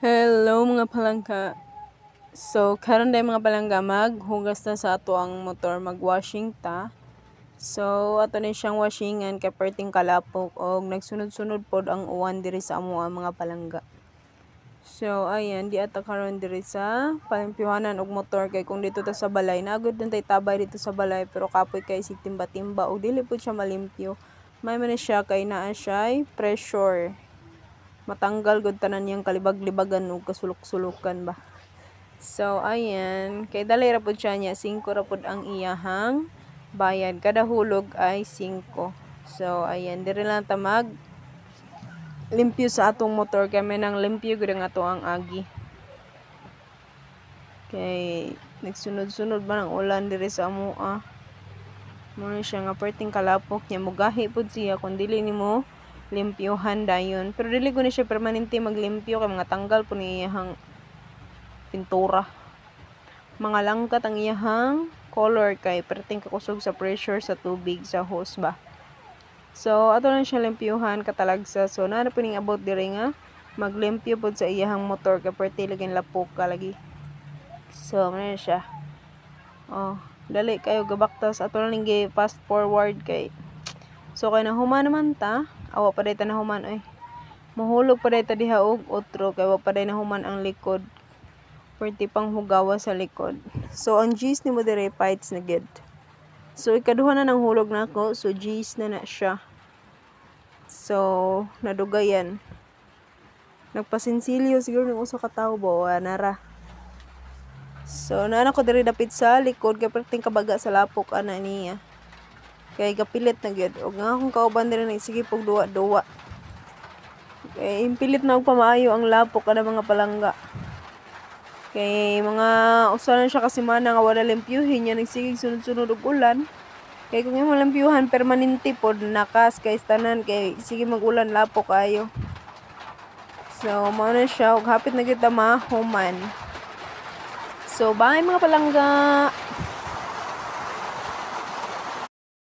Hello mga palangga. So karon day mga palangga maghugas na sa ato ang motor, magwashing ta. So ato ni siyang washingan kay perting kalapok og nagsunod-sunod pod ang uwan diri sa amo ang mga palangga. So ayan di ata karon diri sa palimpyuhanan og motor kay kung dito ta sa balay nagud tay tabay dito sa balay pero kapoy kay sig timba-timba og dili pud siya malimpyo. May man siya kay naa siya pressure. Matanggal gud tanan yang kalibag-libagan ug kasulok-sulukan ba. So ayan, kay dali ra pud siya niya 5 ra pud ang iyahang bayad. Kada hulog ay 5. So ayan, diri lang ta mag limpyo sa atong motor kay may nang limpyo gud ang ato ang agi. Kay nagsunod-sunod ba ng ulan diri sa amoa. Mo siya nga perting kalapok niya mugahi pud siya kun dili nimo limpyohan dayon. Pero dili ko na siya permanente maglimpyo kay mga tanggal po ni iyahang pintura. Mga langkat ang iyahang color kay perting kakusog sa pressure sa tubig sa hose ba. So ato lang siya limpyohan katalagsa. So na po ning about diri nga maglimpyo pod sa iyahang motor kay perti laging lapok ka lagi. So na siya. Oh, dali kayo gabaktas ato lang gi fast forward kay so kay nahuman naman ta. Awa pa day ta nahuman oy. Mahulog pa day ta diha og otro kay wa pa day nahuman ang likod. Perti pang hugawa sa likod. So ang G's ni mo dire fights na gid. So ikaduha na nang hulog nako, so G's na siya. So nadugayan. Nagpasinsilyo siguro ng uso ka tawo ba nara. So naana ko diri dapit sa likod kay perting kabaga sa lapok ana niya. Kay gapilit na gyud og nga akong kauban diri nagsige pog duwa-duwa. Kay impilit na og pamaayo ang lapok ana mga palangga. Kay mga usa na siya kasi mana nga wala limpyuhin niya nagsigig sunod-sunod og ulan. Kay kung imong limpyuhan permanente pod nakas kay tanan kay sige mag-ulan lapok ayo. So mao na siya og hapit na kita mahuman. So bye mga palangga.